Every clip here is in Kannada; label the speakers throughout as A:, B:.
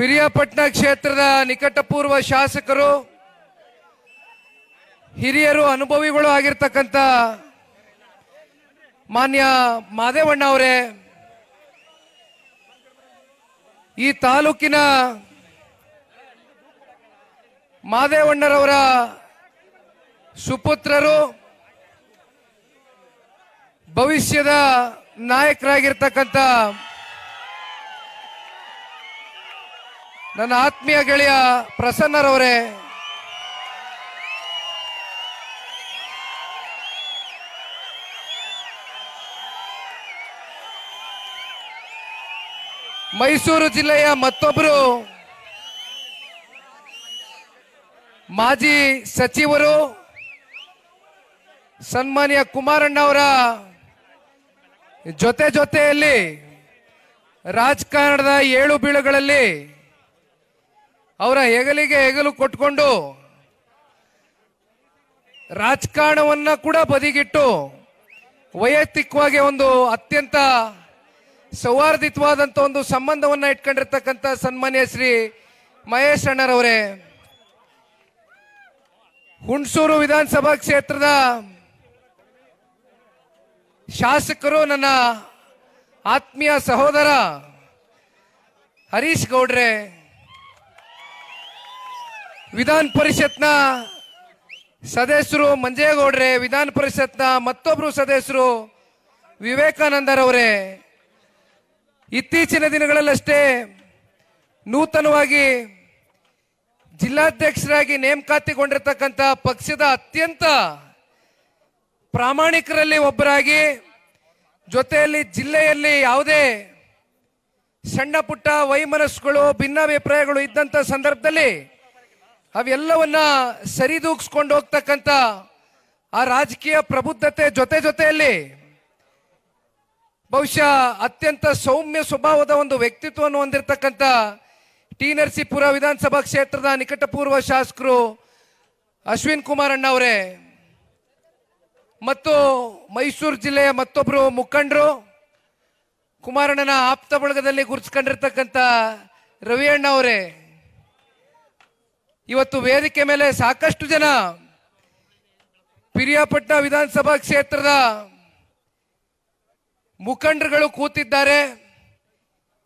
A: ಪಿರಿಯಾಪಟ್ಟಣ ಕ್ಷೇತ್ರದ ನಿಕಟಪೂರ್ವ ಶಾಸಕರು, ಹಿರಿಯರು, ಅನುಭವಿಗಳು ಆಗಿರ್ತಕ್ಕಂಥ ಮಾನ್ಯ ಮಾದೇವಣ್ಣ ಅವರೇ, ಈ ತಾಲೂಕಿನ ಮಾದೇವಣ್ಣರವರ ಸುಪುತ್ರರು, ಭವಿಷ್ಯದ ನಾಯಕರಾಗಿರ್ತಕ್ಕಂಥ ನನ್ನ ಆತ್ಮೀಯ ಗೆಳೆಯ ಪ್ರಸನ್ನರವರೇ, ಮೈಸೂರು ಜಿಲ್ಲೆಯ ಮತ್ತೊಬ್ಬರು ಮಾಜಿ ಸಚಿವರು ಸನ್ಮಾನ್ಯ ಕುಮಾರಣ್ಣ ಅವರ ಜೊತೆಯಲ್ಲಿ ರಾಜಕಾರಣದ ಏಳು ಬೀಳುಗಳಲ್ಲಿ ಅವರ ಹೆಗಲಿಗೆ ಹೆಗಲು ಕೊಟ್ಕೊಂಡು ರಾಜಕಾರಣವನ್ನ ಕೂಡ ಬದಿಗಿಟ್ಟು ವೈಯಕ್ತಿಕವಾಗಿ ಒಂದು ಅತ್ಯಂತ ಸೌಹಾರ್ದಿತವಾದಂತ ಒಂದು ಸಂಬಂಧವನ್ನ ಇಟ್ಕೊಂಡಿರ್ತಕ್ಕಂಥ ಸನ್ಮಾನ್ಯ ಶ್ರೀ ಮಹೇಶ್ ಅಣ್ಣರವರೇ, ಹುಣಸೂರು ವಿಧಾನಸಭಾ ಕ್ಷೇತ್ರದ ಶಾಸಕರು, ನನ್ನ ಆತ್ಮೀಯ ಸಹೋದರ ಹರೀಶ್ ಗೌಡ್ರೆ, ವಿಧಾನ ಪರಿಷತ್ನ ಸದಸ್ಯರು ಮಂಜೇಗೌಡ್ರೆ, ವಿಧಾನ ಪರಿಷತ್ನ ಮತ್ತೊಬ್ಬರು ಸದಸ್ಯರು ವಿವೇಕಾನಂದರವರೇ, ಇತ್ತೀಚಿನ ದಿನಗಳಲ್ಲಷ್ಟೇ ನೂತನವಾಗಿ ಜಿಲ್ಲಾಧ್ಯಕ್ಷರಾಗಿ ನೇಮಕಾತಿಗೊಂಡಿರ್ತಕ್ಕಂಥ ಪಕ್ಷದ ಅತ್ಯಂತ ಪ್ರಾಮಾಣಿಕರಲ್ಲಿ ಒಬ್ಬರಾಗಿ, ಜೊತೆಯಲ್ಲಿ ಜಿಲ್ಲೆಯಲ್ಲಿ ಯಾವುದೇ ಸಣ್ಣ ಪುಟ್ಟ ವೈಮನಸ್ಸುಗಳು, ಭಿನ್ನಾಭಿಪ್ರಾಯಗಳು ಇದ್ದಂಥ ಸಂದರ್ಭದಲ್ಲಿ ಅವೆಲ್ಲವನ್ನ ಸರಿದೂಗಿಸ್ಕೊಂಡು ಹೋಗ್ತಕ್ಕಂಥ ಆ ರಾಜಕೀಯ ಪ್ರಬುದ್ಧತೆ ಜೊತೆಯಲ್ಲಿ ಬಹುಶಃ ಅತ್ಯಂತ ಸೌಮ್ಯ ಸ್ವಭಾವದ ಒಂದು ವ್ಯಕ್ತಿತ್ವವನ್ನು ಹೊಂದಿರತಕ್ಕಂಥ ಟಿ ನರಸೀಪುರ ವಿಧಾನಸಭಾ ಕ್ಷೇತ್ರದ ನಿಕಟಪೂರ್ವ ಶಾಸಕರು ಅಶ್ವಿನ್ ಕುಮಾರ್ ಅಣ್ಣ ಅವರೇ, ಮತ್ತು ಮೈಸೂರು ಜಿಲ್ಲೆಯ ಮತ್ತೊಬ್ಬರು ಮುಖಂಡರು, ಕುಮಾರಣ್ಣನ ಆಪ್ತ ಬಳಗದಲ್ಲಿ ಗುರುತಿಸ್ಕೊಂಡಿರ್ತಕ್ಕಂಥ ರವಿ ಅಣ್ಣ ಅವರೇ, ಇವತ್ತು ವೇದಿಕೆ ಮೇಲೆ ಸಾಕಷ್ಟು ಜನ ಪಿರಿಯಾಪಟ್ಟಣ ವಿಧಾನಸಭಾ ಕ್ಷೇತ್ರದ ಮುಖಂಡರುಗಳು ಕೂತಿದ್ದಾರೆ.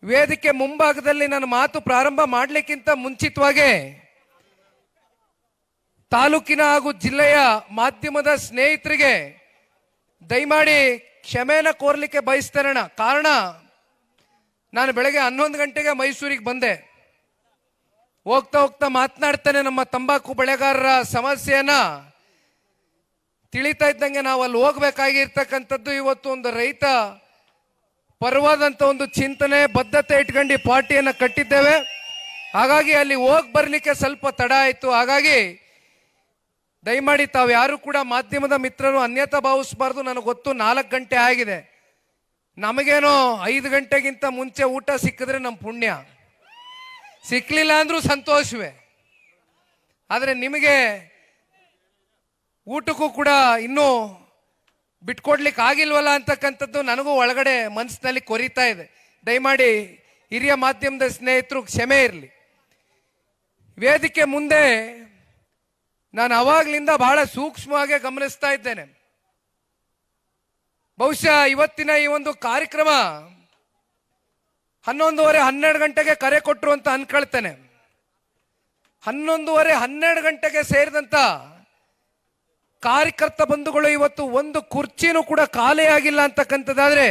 A: ವೇದಿಕೆ ಮುಂಭಾಗದಲ್ಲಿ ನನ್ನ ಮಾತು ಪ್ರಾರಂಭ ಮಾಡಲಿಕ್ಕಿಂತ ಮುಂಚಿತವಾಗಿ ತಾಲೂಕಿನ ಹಾಗೂ ಜಿಲ್ಲೆಯ ಮಾಧ್ಯಮದ ಸ್ನೇಹಿತರಿಗೆ ದಯಮಾಡಿ ಕ್ಷಮೆನ ಕೋರ್ಲಿಕ್ಕೆ ಬಯಸ್ತೇನೆ. ಕಾರಣ, ನಾನು ಬೆಳಗ್ಗೆ 11 ಗಂಟೆಗೆ ಮೈಸೂರಿಗೆ ಬಂದೆ. ಹೋಗ್ತಾ ಮಾತನಾಡ್ತಾನೆ ನಮ್ಮ ತಂಬಾಕು ಬೆಳೆಗಾರರ ಸಮಸ್ಯೆಯನ್ನ ತಿಳಿತಾ ಇದ್ದಂಗೆ ನಾವು ಅಲ್ಲಿ ಹೋಗ್ಬೇಕಾಗಿರ್ತಕ್ಕಂಥದ್ದು ಇವತ್ತು ಒಂದು ರೈತ ಪರವಾದಂತ ಒಂದು ಚಿಂತನೆ, ಬದ್ಧತೆ ಇಟ್ಕೊಂಡು ಪಾರ್ಟಿಯನ್ನ ಕಟ್ಟಿದ್ದೇವೆ. ಹಾಗಾಗಿ ಅಲ್ಲಿ ಹೋಗಿ ಬರ್ಲಿಕ್ಕೆ ಸ್ವಲ್ಪ ತಡ ಆಯ್ತು. ಹಾಗಾಗಿ ದಯಮಾಡಿ ತಾವು ಯಾರು ಕೂಡ ಮಾಧ್ಯಮದ ಮಿತ್ರರು ಅನ್ಯತಾ ಭಾವಿಸಬಾರ್ದು. ನನಗೆ ಗೊತ್ತು 4 ಗಂಟೆ ಆಗಿದೆ. ನಮಗೇನೋ 5 ಗಂಟೆಗಿಂತ ಮುಂಚೆ ಊಟ ಸಿಕ್ಕಿದ್ರೆ ನಮ್ಮ ಪುಣ್ಯ, ಸಿಕ್ಲಿಲ್ಲ ಅಂದ್ರೂ ಸಂತೋಷವೇ. ಆದರೆ ನಿಮಗೆ ಊಟಕ್ಕೂ ಕೂಡ ಇನ್ನೂ ಬಿಟ್ಕೊಡ್ಲಿಕ್ಕೆ ಆಗಿಲ್ವಲ್ಲ ಅಂತಕ್ಕಂಥದ್ದು ನನಗೂ ಒಳಗಡೆ ಮನಸ್ಸಿನಲ್ಲಿ ಕೊರಿತಾ ಇದೆ. ದಯಮಾಡಿ ಹಿರಿಯ ಮಾಧ್ಯಮದ ಸ್ನೇಹಿತರು ಕ್ಷಮೆ ಇರಲಿ. ವೇದಿಕೆ ಮುಂದೆ ನಾನು ಅವಾಗ್ಲಿಂದ ಬಹಳ ಸೂಕ್ಷ್ಮವಾಗಿ ಗಮನಿಸ್ತಾ ಇದ್ದೇನೆ. ಬಹುಶಃ ಇವತ್ತಿನ ಈ ಒಂದು ಕಾರ್ಯಕ್ರಮ 11:30 12 ಗಂಟೆಗೆ ಕರೆ ಕೊಟ್ಟರು ಅಂತ ಅನ್ಕೊಳ್ತೇನೆ. 11:30 12 ಗಂಟೆಗೆ ಸೇರಿದಂತ ಕಾರ್ಯಕರ್ತ ಬಂಧುಗಳು ಇವತ್ತು ಒಂದು ಕುರ್ಚಿನೂ ಕೂಡ ಖಾಲಿ ಆಗಿಲ್ಲ ಅಂತಕ್ಕಂಥದ್ದಾದ್ರೆ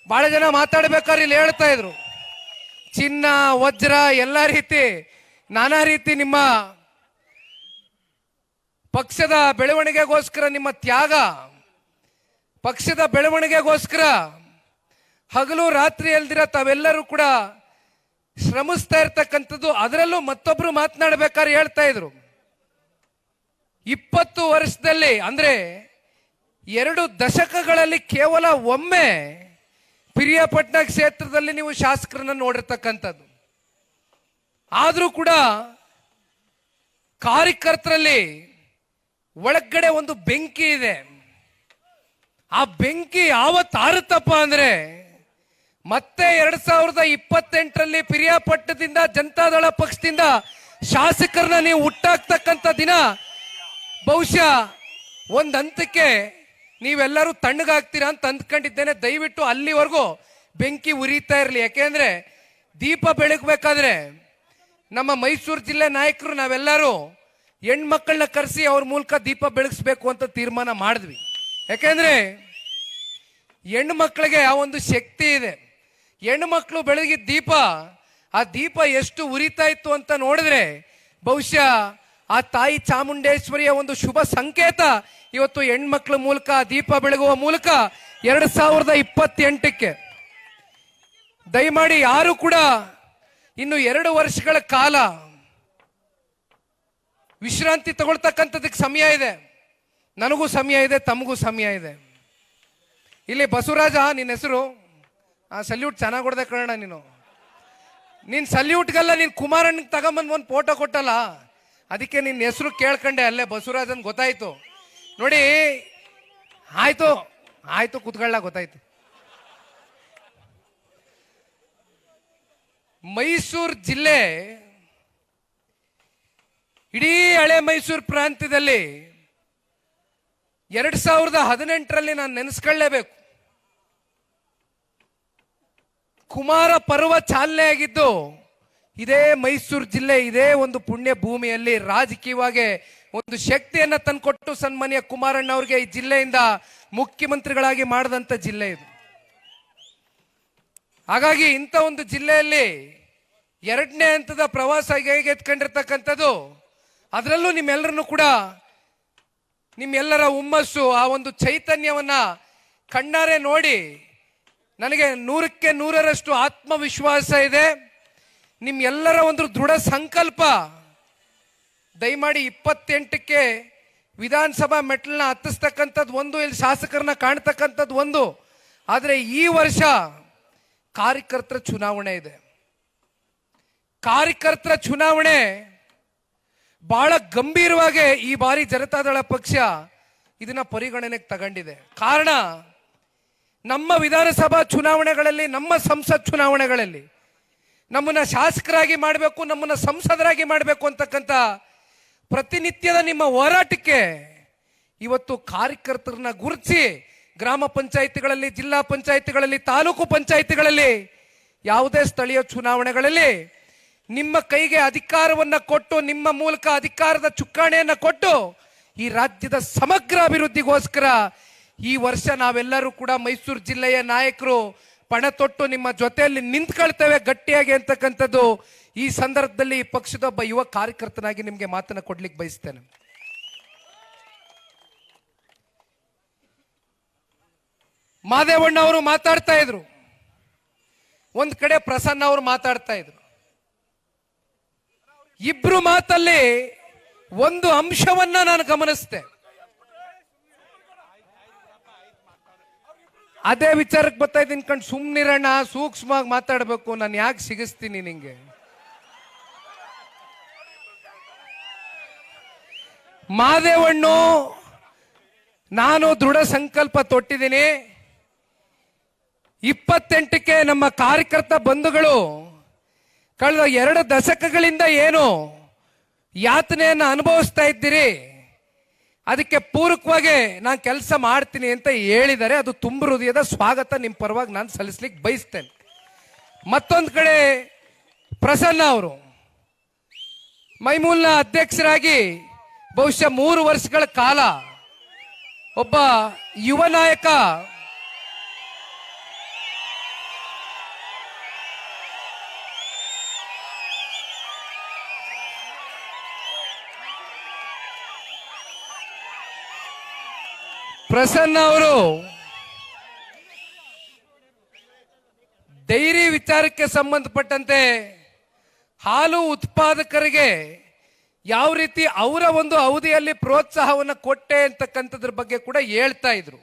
A: ಬಹಳ ಜನ ಮಾತಾಡ್ಬೇಕಾದ್ರೆ ಇಲ್ಲಿ ಹೇಳ್ತಾ ಇದ್ರು, ಚಿನ್ನ ವಜ್ರ ಎಲ್ಲ ರೀತಿ ನಾನಾ ರೀತಿ ನಿಮ್ಮ ಪಕ್ಷದ ಬೆಳವಣಿಗೆಗೋಸ್ಕರ ನಿಮ್ಮ ತ್ಯಾಗ, ಪಕ್ಷದ ಬೆಳವಣಿಗೆಗೋಸ್ಕರ ಹಗಲು ರಾತ್ರಿ ಅಲ್ದಿರ ತಾವೆಲ್ಲರೂ ಕೂಡ ಶ್ರಮಿಸ್ತಾ ಇರ್ತಕ್ಕಂಥದ್ದು. ಅದರಲ್ಲೂ ಮತ್ತೊಬ್ರು ಮಾತನಾಡಬೇಕಾದ್ರೆ ಹೇಳ್ತಾ ಇದ್ರು, 20 ವರ್ಷದಲ್ಲಿ ಅಂದ್ರೆ 2 ದಶಕಗಳಲ್ಲಿ ಕೇವಲ ಒಮ್ಮೆ ಪಿರಿಯಾಪಟ್ಟಣ ಕ್ಷೇತ್ರದಲ್ಲಿ ನೀವು ಶಾಸಕರನ್ನ ನೋಡಿರ್ತಕ್ಕಂಥದ್ದು. ಆದ್ರೂ ಕೂಡ ಕಾರ್ಯಕರ್ತರಲ್ಲಿ ಒಳಗಡೆ ಒಂದು ಬೆಂಕಿ ಇದೆ. ಆ ಬೆಂಕಿ ಯಾವತ್ತು ಆರುತ್ತಪ್ಪ ಅಂದ್ರೆ ಮತ್ತೆ 2028ರಲ್ಲಿ ಪಿರಿಯಾಪಟ್ಟಣದಿಂದ ಜನತಾದಳ ಪಕ್ಷದಿಂದ ಶಾಸಕರನ್ನ ನೀವು ಹುಟ್ಟಾಕ್ತಕ್ಕಂಥ ದಿನ ಬಹುಶಃ ಒಂದ್ ಹಂತಕ್ಕೆ ನೀವೆಲ್ಲರೂ ತಣ್ಣಗಾಗ್ತೀರಾ ಅಂತ ಅಂದ್ಕೊಂಡಿದ್ದೇನೆ. ದಯವಿಟ್ಟು ಅಲ್ಲಿವರೆಗೂ ಬೆಂಕಿ ಉರಿತಾ ಇರಲಿ. ಯಾಕೆಂದ್ರೆ ದೀಪ ಬೆಳಗ್ಬೇಕಾದ್ರೆ ನಮ್ಮ ಮೈಸೂರು ಜಿಲ್ಲೆ ನಾಯಕರು ನಾವೆಲ್ಲರೂ ಹೆಣ್ಮಕ್ಳನ್ನ ಕರೆಸಿ ಅವ್ರ ಮೂಲಕ ದೀಪ ಬೆಳಗಿಸ್ಬೇಕು ಅಂತ ತೀರ್ಮಾನ ಮಾಡಿದ್ವಿ. ಯಾಕೆಂದ್ರೆ ಹೆಣ್ಣು ಮಕ್ಕಳಿಗೆ ಆ ಒಂದು ಶಕ್ತಿ ಇದೆ. ಹೆಣ್ಣು ಮಕ್ಕಳು ಬೆಳಗಿದ ದೀಪ, ಆ ದೀಪ ಎಷ್ಟು ಉರಿತಾ ಇತ್ತು ಅಂತ ನೋಡಿದ್ರೆ ಬಹುಶಃ ಆ ತಾಯಿ ಚಾಮುಂಡೇಶ್ವರಿಯ ಒಂದು ಶುಭ ಸಂಕೇತ ಇವತ್ತು ಹೆಣ್ಮಕ್ಳ ಮೂಲಕ ದೀಪ ಬೆಳಗುವ ಮೂಲಕ 2028ಕ್ಕೆ ದಯಮಾಡಿ ಯಾರು ಕೂಡ ಇನ್ನು 2 ವರ್ಷಗಳ ಕಾಲ ವಿಶ್ರಾಂತಿ ತಗೊಳ್ತಕ್ಕಂಥದಕ್ಕೆ ಸಮಯ ಇದೆ. ನನಗೂ ಸಮಯ ಇದೆ, ತಮಗೂ ಸಮಯ ಇದೆ. ಇಲ್ಲಿ ಬಸವರಾಜ ನಿನ್ನ ಹೆಸರು, ಆ ಸಲ್ಯೂಟ್ ಚೆನ್ನಾಗಿ ಹೊಡೆದ ಕಣ ನೀನ್ ಸಲ್ಯೂಟ್ಗೆಲ್ಲ ನೀನ್ ಕುಮಾರಣ್ಣ ತಗೊಂಬಂದ್ ಒಂದು ಫೋಟೋ ಕೊಟ್ಟಲ್ಲ, ಅದಕ್ಕೆ ನಿನ್ನ ಹೆಸರು ಕೇಳ್ಕೊಂಡೆ ಅಲ್ಲೇ ಬಸವರಾಜನ್ ಗೊತ್ತಾಯ್ತು. ನೋಡಿ ಆಯ್ತು ಆಯ್ತು ಕುತ್ಕೊಳ್ಳ ಗೊತ್ತಾಯ್ತು. ಮೈಸೂರು ಜಿಲ್ಲೆ ಇಡೀ ಹಳೆ ಮೈಸೂರು ಪ್ರಾಂತ್ಯದಲ್ಲಿ 2018ರಲ್ಲಿ ನಾನು ನೆನೆಸ್ಕೊಳ್ಳೇಬೇಕು. ಕುಮಾರ ಪರ್ವ ಚಾಲನೆ ಆಗಿದ್ದು ಇದೇ ಮೈಸೂರು ಜಿಲ್ಲೆ, ಇದೇ ಒಂದು ಪುಣ್ಯ ಭೂಮಿಯಲ್ಲಿ ರಾಜಕೀಯವಾಗಿ ಒಂದು ಶಕ್ತಿಯನ್ನ ತಂದುಕೊಟ್ಟು ಸನ್ಮಾನ್ಯ ಕುಮಾರಣ್ಣ ಅವರಿಗೆ ಈ ಜಿಲ್ಲೆಯಿಂದ ಮುಖ್ಯಮಂತ್ರಿಗಳಾಗಿ ಮಾಡಿದಂತ ಜಿಲ್ಲೆ ಇದು. ಹಾಗಾಗಿ ಇಂಥ ಒಂದು ಜಿಲ್ಲೆಯಲ್ಲಿ 2ನೇ ಹಂತದ ಪ್ರವಾಸ ಎತ್ಕೊಂಡಿರ್ತಕ್ಕಂಥದ್ದು, ಅದರಲ್ಲೂ ನಿಮ್ಮೆಲ್ಲರನ್ನು ಕೂಡ ನಿಮ್ಮೆಲ್ಲರ ಹುಮ್ಮಸ್ಸು, ಆ ಒಂದು ಚೈತನ್ಯವನ್ನ ಕಣ್ಣಾರೆ ನೋಡಿ ನನಗೆ 100ಕ್ಕೆ 100ರಷ್ಟು ಆತ್ಮವಿಶ್ವಾಸ ಇದೆ. ನಿಮ್ಮೆಲ್ಲರ ಒಂದು ದೃಢ ಸಂಕಲ್ಪ ದಯಮಾಡಿ 28ಕ್ಕೆ ವಿಧಾನಸಭಾ ಮೆಟ್ಲನ್ನ ಹತ್ತಿಸ್ತಕ್ಕಂಥದ್ದು ಒಂದು, ಇಲ್ಲಿ ಶಾಸಕರನ್ನ ಕಾಣ್ತಕ್ಕಂಥದ್ದು ಒಂದು. ಆದರೆ ಈ ವರ್ಷ ಕಾರ್ಯಕರ್ತರ ಚುನಾವಣೆ ಇದೆ. ಕಾರ್ಯಕರ್ತರ ಚುನಾವಣೆ ಬಹಳ ಗಂಭೀರವಾಗಿ ಈ ಬಾರಿ ಜನತಾದಳ ಪಕ್ಷ ಇದನ್ನ ಪರಿಗಣನೆಗೆ ತಗೊಂಡಿದೆ. ಕಾರಣ ನಮ್ಮ ವಿಧಾನಸಭಾ ಚುನಾವಣೆಗಳಲ್ಲಿ, ನಮ್ಮ ಸಂಸತ್ ಚುನಾವಣೆಗಳಲ್ಲಿ ನಮ್ಮನ್ನ ಶಾಸಕರಾಗಿ ಮಾಡಬೇಕು, ನಮ್ಮನ್ನ ಸಂಸದರಾಗಿ ಮಾಡಬೇಕು ಅಂತಕ್ಕಂಥ ಪ್ರತಿನಿತ್ಯದ ನಿಮ್ಮ ಹೋರಾಟಕ್ಕೆ ಇವತ್ತು ಕಾರ್ಯಕರ್ತರನ್ನ ಗುರುತಿಸಿ ಗ್ರಾಮ ಪಂಚಾಯಿತಿಗಳಲ್ಲಿ, ಜಿಲ್ಲಾ ಪಂಚಾಯಿತಿಗಳಲ್ಲಿ, ತಾಲೂಕು ಪಂಚಾಯಿತಿಗಳಲ್ಲಿ, ಯಾವುದೇ ಸ್ಥಳೀಯ ಚುನಾವಣೆಗಳಲ್ಲಿ ನಿಮ್ಮ ಕೈಗೆ ಅಧಿಕಾರವನ್ನ ಕೊಟ್ಟು, ನಿಮ್ಮ ಮೂಲಕ ಅಧಿಕಾರದ ಚುಕ್ಕಾಣಿಯನ್ನ ಕೊಟ್ಟು ಈ ರಾಜ್ಯದ ಸಮಗ್ರ ಅಭಿವೃದ್ಧಿಗೋಸ್ಕರ ಈ ವರ್ಷ ನಾವೆಲ್ಲರೂ ಕೂಡ ಮೈಸೂರು ಜಿಲ್ಲೆಯ ನಾಯಕರು ಪಣ ತೊಟ್ಟು ನಿಮ್ಮ ಜೊತೆಯಲ್ಲಿ ನಿಂತ್ಕೊಳ್ತೇವೆ ಗಟ್ಟಿಯಾಗಿ ಅಂತಕ್ಕಂಥದ್ದು ಈ ಸಂದರ್ಭದಲ್ಲಿ ಈ ಪಕ್ಷದ ಒಬ್ಬ ಯುವ ಕಾರ್ಯಕರ್ತನಾಗಿ ನಿಮಗೆ ಮಾತನ್ನ ಕೊಡ್ಲಿಕ್ಕೆ ಬಯಸ್ತೇನೆ. ಮಾದೇವಣ್ಣ ಅವರು ಮಾತಾಡ್ತಾ ಇದ್ರು, ಒಂದ್ ಕಡೆ ಪ್ರಸನ್ನ ಅವರು ಮಾತಾಡ್ತಾ ಇದ್ರು. ಇಬ್ರು ಮಾತಲ್ಲಿ ಒಂದು ಅಂಶವನ್ನ ನಾನು ಗಮನಿಸಿದೆ. ಅದೇ ವಿಚಾರಕ್ಕೆ ಬರ್ತಾ ಇದ್ದೀನಿ ಕಣ್, ಸುಮ್ನಿರಣ್ಣ, ಸೂಕ್ಷ್ಮವಾಗಿ ಮಾತಾಡಬೇಕು, ನಾನು ಯಾಕೆ ಸಿಗಿಸ್ತೀನಿ ನಿಂಗೆ. ಮಾದೇವಣ್ಣು ನಾನು ದೃಢ ಸಂಕಲ್ಪ ತೊಟ್ಟಿದ್ದೀನಿ. 28ಕ್ಕೆ ನಮ್ಮ ಕಾರ್ಯಕರ್ತ ಬಂಧುಗಳು ಕಳೆದ 2 ದಶಕಗಳಿಂದ ಏನು ಯಾತನೆಯನ್ನು ಅನುಭವಿಸ್ತಾ ಇದ್ದೀರಿ, ಅದಕ್ಕೆ ಪೂರಕವಾಗಿ ನಾನು ಕೆಲಸ ಮಾಡ್ತೀನಿ ಅಂತ ಹೇಳಿದರೆ ಅದು ತುಂಬ ಹೃದಯದ ಸ್ವಾಗತ ನಿಮ್ಮ ಪರವಾಗಿ ನಾನು ಸಲ್ಲಿಸ್ಲಿಕ್ಕೆ ಬಯಸ್ತೇನೆ. ಮತ್ತೊಂದು ಕಡೆ ಪ್ರಸನ್ನ ಅವರು ಮೈಮೂಲ್ನ ಅಧ್ಯಕ್ಷರಾಗಿ ಬಹುಶಃ 3 ವರ್ಷಗಳ ಕಾಲ ಒಬ್ಬ ಯುವ ನಾಯಕ ಪ್ರಸನ್ನ ಅವರು ಡೈರಿ ವಿಚಾರಕ್ಕೆ ಸಂಬಂಧಪಟ್ಟಂತೆ ಹಾಲು ಉತ್ಪಾದಕರಿಗೆ ಯಾವ ರೀತಿ ಅವರ ಒಂದು ಅವಧಿಯಲ್ಲಿ ಪ್ರೋತ್ಸಾಹವನ್ನು ಕೊಟ್ಟೆ ಅಂತಕ್ಕಂಥದ್ರ ಬಗ್ಗೆ ಕೂಡ ಹೇಳ್ತಾ ಇದ್ರು.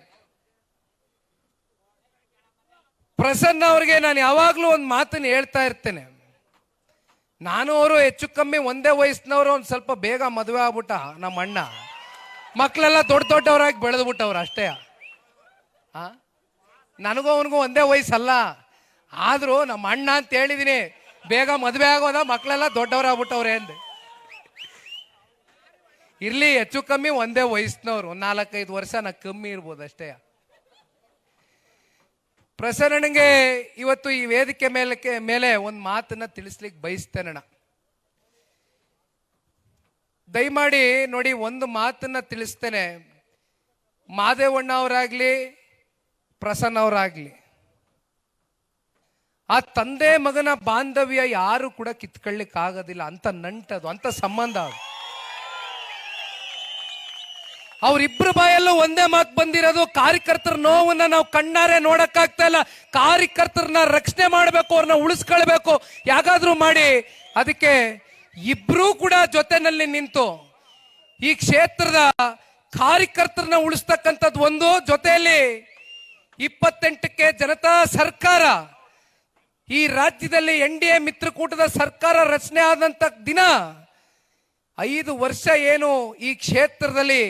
A: ಪ್ರಸನ್ನ ಅವರಿಗೆ ನಾನು ಯಾವಾಗಲೂ ಒಂದು ಮಾತನ್ನು ಹೇಳ್ತಾ ಇರ್ತೇನೆ. ನಾನು ಅವರು ಹೆಚ್ಚು ಕಮ್ಮಿ ಒಂದೇ ವಯಸ್ಸಿನವರು, ಒಂದು ಸ್ವಲ್ಪ ಬೇಗ ಮದುವೆ ಆಗ್ಬಿಟ್ಟ ನಮ್ಮ ಅಣ್ಣ, ಮಕ್ಕಳೆಲ್ಲ ದೊಡ್ಡ ದೊಡ್ಡವರಾಗಿ ಬೆಳೆದ್ಬಿಟ್ಟವ್ರು ಅಷ್ಟೇ. ನನಗೂ ಅವನಿಗೂ ಒಂದೇ ವಯಸ್ಸಲ್ಲ, ಆದ್ರೂ ನಮ್ಮ ಅಣ್ಣ ಅಂತ ಹೇಳಿದೀನಿ, ಬೇಗ ಮದುವೆ ಆಗೋದ, ಮಕ್ಕಳೆಲ್ಲ ದೊಡ್ಡವರಾಗ್ಬಿಟ್ಟವ್ರೆ ಅಂದೆ. ಇರ್ಲಿ, ಹೆಚ್ಚು ಕಮ್ಮಿ ಒಂದೇ ವಯಸ್ಸಿನವ್ರು, 4-5 ವರ್ಷ ನಾ ಕಮ್ಮಿ ಇರ್ಬೋದು ಅಷ್ಟೇ. ಪ್ರಸನ್ನನಿಗೆ ಇವತ್ತು ಈ ವೇದಿಕೆ ಮೇಲೆ ಒಂದು ಮಾತನ್ನ ತಿಳಿಸ್ಲಿಕ್ಕೆ ಬಯಸ್ತೇನಣ್ಣ. ದಯಮಾಡಿ ನೋಡಿ, ಒಂದು ಮಾತನ್ನ ತಿಳಿಸ್ತೇನೆ. ಮಾದೇವಣ್ಣ ಅವರಾಗ್ಲಿ, ಪ್ರಸನ್ನ ಅವರಾಗ್ಲಿ, ಆ ತಂದೆ ಮಗನ ಬಾಂಧವ್ಯ ಯಾರು ಕೂಡ ಕಿತ್ಕೊಳ್ಳಿಕ್ ಆಗೋದಿಲ್ಲ. ಅಂತ ನಂಟದು, ಅಂತ ಸಂಬಂಧ ಅದು. ಅವರಿಬ್ರು ಬಾಯಲ್ಲೂ ಒಂದೇ ಮಾತು ಬಂದಿರೋದು, ಕಾರ್ಯಕರ್ತರ ನೋವನ್ನ ನಾವು ಕಣ್ಣಾರೆ ನೋಡಕ್ಕಾಗ್ತಾ ಇಲ್ಲ. ಕಾರ್ಯಕರ್ತರನ್ನ ರಕ್ಷಣೆ ಮಾಡಬೇಕು, ಅವ್ರನ್ನ ಉಳಿಸ್ಕೊಳ್ಬೇಕು, ಯಾಕಾದ್ರೂ ಮಾಡಿ. ಅದಕ್ಕೆ ಇಬ್ರು ಕೂಡ ಜೊತೆನಲ್ಲಿ ನಿಂತು ಈ ಕ್ಷೇತ್ರದ ಕಾರ್ಯಕರ್ತರನ್ನ ಉಳಿಸ್ತಕ್ಕಂಥದ್ದು ಒಂದು, ಜೊತೆಯಲ್ಲಿ 28ಕ್ಕೆ ಜನತಾ ಸರ್ಕಾರ, ಈ ರಾಜ್ಯದಲ್ಲಿ NDA ಮಿತ್ರಕೂಟದ ಸರ್ಕಾರ ರಚನೆ ಆದಂತ ದಿನ 5 ವರ್ಷ ಏನು ಈ ಕ್ಷೇತ್ರದಲ್ಲಿ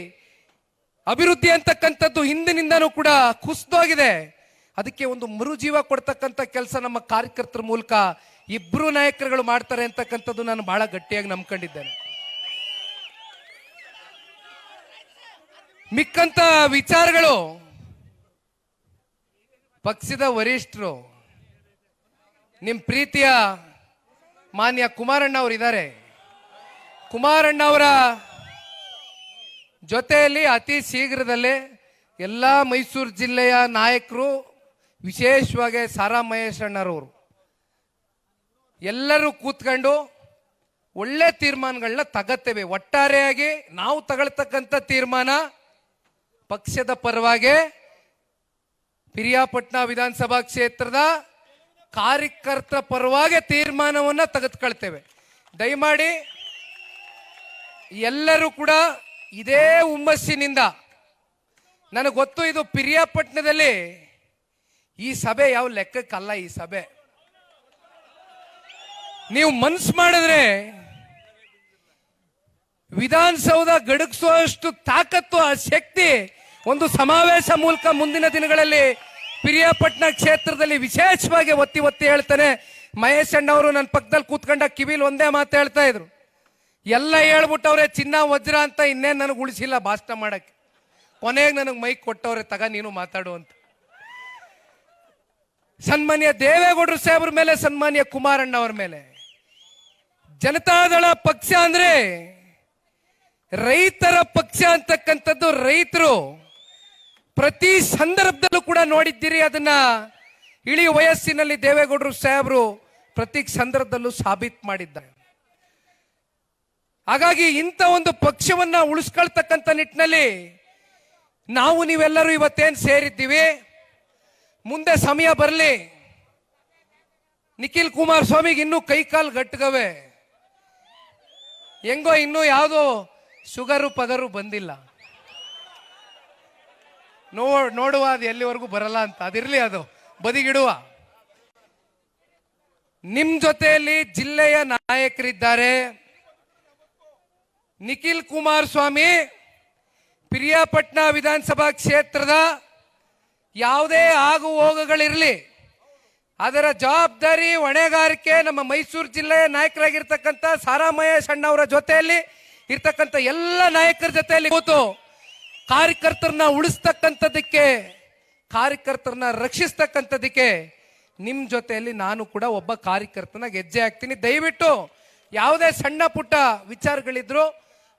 A: ಅಭಿವೃದ್ಧಿ ಅಂತಕ್ಕಂಥದ್ದು ಹಿಂದಿನಿಂದನೂ ಕೂಡ ಕುಸಿದೋಗಿದೆ. ಅದಕ್ಕೆ ಒಂದು ಮರುಜೀವ ಕೊಡ್ತಕ್ಕಂಥ ಕೆಲಸ ನಮ್ಮ ಕಾರ್ಯಕರ್ತರ ಮೂಲಕ ಇಬ್ರು ನಾಯಕರುಗಳು ಮಾಡ್ತಾರೆ ಅಂತಕ್ಕಂಥದ್ದು ನಾನು ಬಹಳ ಗಟ್ಟಿಯಾಗಿ ನಂಬ್ಕೊಂಡಿದ್ದೇನೆ. ಮಿಕ್ಕಂತ ವಿಚಾರಗಳು ಪಕ್ಷದ ವರಿಷ್ಠರು, ನಿಮ್ ಪ್ರೀತಿಯ ಮಾನ್ಯ ಕುಮಾರಣ್ಣ ಅವರು ಇದ್ದಾರೆ. ಕುಮಾರಣ್ಣ ಅವರ ಜೊತೆಯಲ್ಲಿ ಅತಿ ಶೀಘ್ರದಲ್ಲೇ ಎಲ್ಲ ಮೈಸೂರು ಜಿಲ್ಲೆಯ ನಾಯಕರು, ವಿಶೇಷವಾಗಿ ಸಾರಾ ಮಹೇಶ್ ಅಣ್ಣರವರು ಎಲ್ಲರೂ ಕೂತ್ಕೊಂಡು ಒಳ್ಳೆ ತೀರ್ಮಾನಗಳನ್ನ ತಗತ್ತೇವೆ. ಒಟ್ಟಾರೆಯಾಗಿ ನಾವು ತಗೊಳ್ತಕ್ಕಂಥ ತೀರ್ಮಾನ ಪಕ್ಷದ ಪರವಾಗಿ ಪಿರಿಯಾಪಟ್ಟಣ ವಿಧಾನಸಭಾ ಕ್ಷೇತ್ರದ ಕಾರ್ಯಕರ್ತರ ಪರವಾಗಿ ತೀರ್ಮಾನವನ್ನ ತೆಗೆದುಕೊಳ್ತೇವೆ. ದಯಮಾಡಿ ಎಲ್ಲರೂ ಕೂಡ ಇದೇ ಹುಮ್ಮಸ್ಸಿನಿಂದ, ನನಗೆ ಗೊತ್ತು ಇದು ಪಿರಿಯಾಪಟ್ಟಣದಲ್ಲಿ ಈ ಸಭೆ ಯಾವ ಲೆಕ್ಕಕ್ಕಲ್ಲ. ಈ ಸಭೆ ನೀವು ಮನ್ಸು ಮಾಡಿದ್ರೆ ವಿಧಾನಸೌಧ ಗಡಗಿಸುವಷ್ಟು ತಾಕತ್ತು, ಆ ಶಕ್ತಿ ಒಂದು ಸಮಾವೇಶ ಮೂಲಕ ಮುಂದಿನ ದಿನಗಳಲ್ಲಿ ಪಿರಿಯಾಪಟ್ಟಣ ಕ್ಷೇತ್ರದಲ್ಲಿ ವಿಶೇಷವಾಗಿ ಒತ್ತಿ ಒತ್ತಿ ಹೇಳ್ತಾನೆ. ಮಹೇಶ್ ಅಣ್ಣವರು ನನ್ನ ಪಕ್ಕದಲ್ಲಿ ಕೂತ್ಕೊಂಡ ಕಿವಿಲ್ ಒಂದೇ ಮಾತು ಹೇಳ್ತಾ ಇದ್ರು, ಎಲ್ಲ ಹೇಳ್ಬಿಟ್ಟವ್ರೆ ಚಿನ್ನ ವಜ್ರ ಅಂತ, ಇನ್ನೇನು ನನಗೆ ಉಳಿಸಿಲ್ಲ ಭಾಷಣ ಮಾಡಕ್ಕೆ. ಕೊನೆಗೆ ನನಗೆ ಮೈಕ್ ಕೊಟ್ಟವ್ರೆ, ತಗ ನೀನು ಮಾತಾಡು ಅಂತ. ಸನ್ಮಾನ್ಯ ದೇವೇಗೌಡರು ಸಾಹೇಬ್ರ ಮೇಲೆ, ಸನ್ಮಾನ್ಯ ಕುಮಾರಣ್ಣ ಅವರ ಮೇಲೆ, ಜನತಾದಳ ಪಕ್ಷ ಅಂದ್ರೆ ರೈತರ ಪಕ್ಷ ಅಂತಕ್ಕಂಥದ್ದು ರೈತರು ಪ್ರತಿ ಸಂದರ್ಭದಲ್ಲೂ ಕೂಡ ನೋಡಿದ್ದೀರಿ. ಅದನ್ನ ಇಳಿ ವಯಸ್ಸಿನಲ್ಲಿ ದೇವೇಗೌಡರು ಸಾಹೇಬರು ಪ್ರತಿ ಸಂದರ್ಭದಲ್ಲೂ ಸಾಬೀತು ಮಾಡಿದ್ದಾರೆ. ಹಾಗಾಗಿ ಇಂಥ ಒಂದು ಪಕ್ಷವನ್ನ ಉಳಿಸ್ಕೊಳ್ತಕ್ಕಂಥ ನಿಟ್ಟಿನಲ್ಲಿ ನಾವು ನೀವೆಲ್ಲರೂ ಇವತ್ತೇನು ಸೇರಿದ್ದೀವಿ, ಮುಂದೆ ಸಮಯ ಬರಲಿ. ನಿಖಿಲ್ ಕುಮಾರಸ್ವಾಮಿಗೆ ಇನ್ನೂ ಕೈಕಾಲು ಗಟ್ಟಗವೆ, ಹೆಂಗೋ ಇನ್ನೂ ಯಾವುದೋ ಶುಗರು ಪಗರು ಬಂದಿಲ್ಲ. ನೋಡುವ ಅದು ಎಲ್ಲಿವರೆಗೂ ಬರಲ್ಲ ಅಂತ, ಅದಿರ್ಲಿ, ಅದು ಬದಿಗಿಡುವ. ನಿಮ್ ಜೊತೆಯಲ್ಲಿ ಜಿಲ್ಲೆಯ ನಾಯಕರಿದ್ದಾರೆ. ನಿಖಿಲ್ ಕುಮಾರಸ್ವಾಮಿ ಪಿರಿಯಾಪಟ್ಟಣ ವಿಧಾನಸಭಾ ಕ್ಷೇತ್ರದ ಯಾವುದೇ ಆಗು ಹೋಗುಗಳಿರಲಿ, ಅದರ ಜವಾಬ್ದಾರಿ ಹೊಣೆಗಾರಿಕೆ ನಮ್ಮ ಮೈಸೂರು ಜಿಲ್ಲೆಯ ನಾಯಕರಾಗಿರ್ತಕ್ಕಂಥ ಸಾರಾ ಮಹೇಶ್ ಅಣ್ಣವರ ಜೊತೆಯಲ್ಲಿ ಇರ್ತಕ್ಕಂಥ ಎಲ್ಲ ನಾಯಕರ ಜೊತೆಯಲ್ಲಿ ಕೂತು ಕಾರ್ಯಕರ್ತರನ್ನ ಉಳಿಸ್ತಕ್ಕಂಥದ್ದಕ್ಕೆ, ಕಾರ್ಯಕರ್ತರನ್ನ ರಕ್ಷಿಸ್ತಕ್ಕಂಥದ್ದಕ್ಕೆ ನಿಮ್ ಜೊತೆಯಲ್ಲಿ ನಾನು ಕೂಡ ಒಬ್ಬ ಕಾರ್ಯಕರ್ತನಾಗ ಹೆಜ್ಜೆ ಹಾಕ್ತೀನಿ. ದಯವಿಟ್ಟು ಯಾವುದೇ ಸಣ್ಣ ಪುಟ್ಟ ವಿಚಾರಗಳಿದ್ರು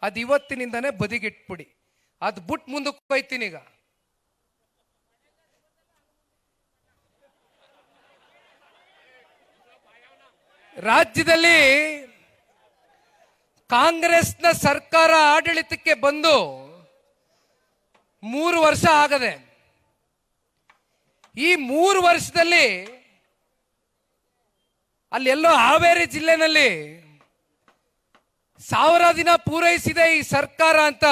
A: ಅದು ಇವತ್ತಿನಿಂದಾನೇ ಬದಿಗಿಟ್ಬಿಡಿ, ಅದು ಬಿಟ್ಟು ಮುಂದಕ್ಕೆ ಹೋಯ್ತೀನಿ. ಈಗ ರಾಜ್ಯದಲ್ಲಿ ಕಾಂಗ್ರೆಸ್ನ ಸರ್ಕಾರ ಆಡಳಿತಕ್ಕೆ ಬಂದು 3 ವರ್ಷ ಆಗದೆ. ಈ 3 ವರ್ಷದಲ್ಲಿ ಅಲ್ಲೆಲ್ಲೋ ಹಾವೇರಿ ಜಿಲ್ಲೆನಲ್ಲಿ 1000 ದಿನ ಪೂರೈಸಿದೆ ಈ ಸರ್ಕಾರ ಅಂತ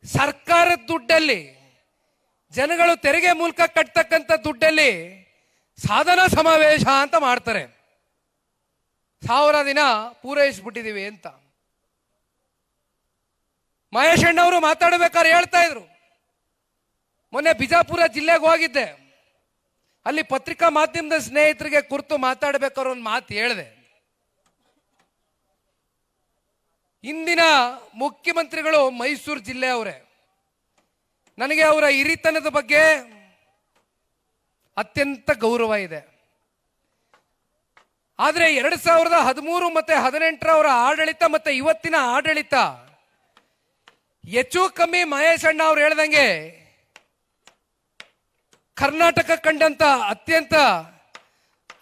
A: ಸರ್ಕಾರದ ದುಡ್ಡಲ್ಲಿ, ಜನಗಳು ತೆರಿಗೆ ಮೂಲಕ ಕಟ್ತಕ್ಕಂಥ ದುಡ್ಡಲ್ಲಿ ಸಾಧನಾ ಸಮಾವೇಶ ಅಂತ ಮಾಡ್ತಾರೆ. 1000 ದಿನ ಪೂರೈಸ್ಬಿಟ್ಟಿದೀವಿ ಅಂತ ಮಹೇಶ್ ಅಣ್ಣವರು ಮಾತಾಡಬೇಕಾದ್ರೆ ಹೇಳ್ತಾ ಇದ್ರು. ಮೊನ್ನೆ ಬಿಜಾಪುರ ಜಿಲ್ಲೆಗೆ ಹೋಗಿದ್ದೆ, ಅಲ್ಲಿ ಪತ್ರಿಕಾ ಮಾಧ್ಯಮದ ಸ್ನೇಹಿತರಿಗೆ ಕುರಿತು ಮಾತಾಡಬೇಕಾದ್ರೆ ಒಂದು ಮಾತು ಹೇಳಿದೆ. ಇಂದಿನ ಮುಖ್ಯಮಂತ್ರಿಗಳು ಮೈಸೂರು ಜಿಲ್ಲೆಯವರೇ. ನನಗೆ ಅವರ ಹಿರಿತನದ ಬಗ್ಗೆ ಅತ್ಯಂತ ಗೌರವ ಇದೆ. ಆದರೆ 2013 ಮತ್ತೆ 2018 ಅವರ ಆಡಳಿತ ಮತ್ತೆ ಇವತ್ತಿನ ಆಡಳಿತ ಹೆಚ್ಚು ಕಮ್ಮಿ ಮಹೇಶ್ ಅಣ್ಣ ಅವ್ರು ಹೇಳ್ದಂಗೆ ಕರ್ನಾಟಕ ಕಂಡಂತ ಅತ್ಯಂತ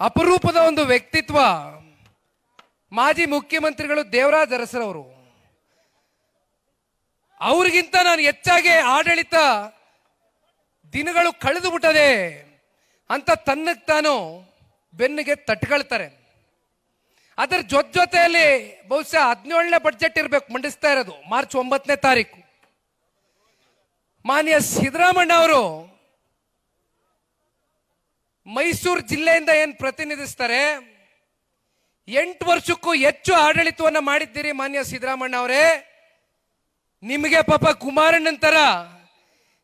A: ಅಪರೂಪದ ಒಂದು ವ್ಯಕ್ತಿತ್ವ ಮಾಜಿ ಮುಖ್ಯಮಂತ್ರಿಗಳು ದೇವರಾಜ್ ಅರಸರವರು. ಅವ್ರಿಗಿಂತ ನಾನು ಹೆಚ್ಚಾಗಿ ಆಡಳಿತ ದಿನಗಳು ಕಳೆದು ಬಿಟ್ಟದೆ ಅಂತ ತನ್ನಕ್ಕೆ ತಾನು ಬೆನ್ನಿಗೆ ತಟ್ಕೊಳ್ತಾರೆ. ಅದರ ಜೊತೆಯಲ್ಲಿ ಬಹುಶಃ 17ನೇ ಬಡ್ಜೆಟ್ ಇರಬೇಕು ಮಂಡಿಸ್ತಾ ಇರೋದು, ಮಾರ್ಚ್ 9ನೇ ತಾರೀಕು. ಮಾನ್ಯ ಸಿದ್ದರಾಮಣ್ಣ ಅವರು ಮೈಸೂರು ಜಿಲ್ಲೆಯಿಂದ ಏನ್ ಪ್ರತಿನಿಧಿಸ್ತಾರೆ, 8 ವರ್ಷಕ್ಕೂ ಹೆಚ್ಚು ಆಡಳಿತವನ್ನ ಮಾಡಿದ್ದೀರಿ ಮಾನ್ಯ ಸಿದ್ದರಾಮಣ್ಣ ಅವರೇ. ನಿಮಗೆ ಪಾಪ ಕುಮಾರಣ್ಣನ ತರ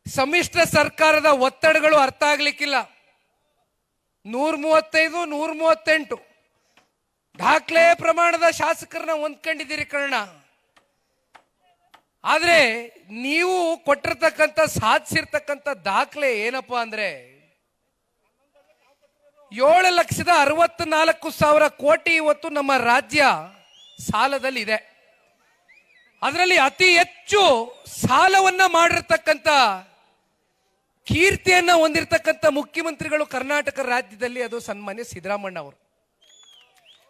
A: ಸಮ್ಮಿಶ್ರ ಸರ್ಕಾರದ ಒತ್ತಡಗಳು ಅರ್ಥ ಆಗ್ಲಿಕ್ಕಿಲ್ಲ. 135, 138 ದಾಖಲೆ ಪ್ರಮಾಣದ ಶಾಸಕರನ್ನ ಹೊಂದ್ಕೊಂಡಿದ್ದೀರಿ ಕರ್ಣ. ಆದ್ರೆ ನೀವು ಕೊಟ್ಟಿರ್ತಕ್ಕಂಥ ಸಾಧಿಸಿರ್ತಕ್ಕಂಥ ದಾಖಲೆ ಏನಪ್ಪಾ ಅಂದ್ರೆ 7,64,000 ಕೋಟಿ ಇವತ್ತು ನಮ್ಮ ರಾಜ್ಯ ಸಾಲದಲ್ಲಿದೆ. ಅದರಲ್ಲಿ ಅತಿ ಹೆಚ್ಚು ಸಾಲವನ್ನ ಮಾಡಿರ್ತಕ್ಕಂಥ ಕೀರ್ತಿಯನ್ನ ಹೊಂದಿರತಕ್ಕಂಥ ಮುಖ್ಯಮಂತ್ರಿಗಳು ಕರ್ನಾಟಕ ರಾಜ್ಯದಲ್ಲಿ ಅದು ಸನ್ಮಾನ್ಯ ಸಿದ್ದರಾಮಣ್ಣ ಅವರು.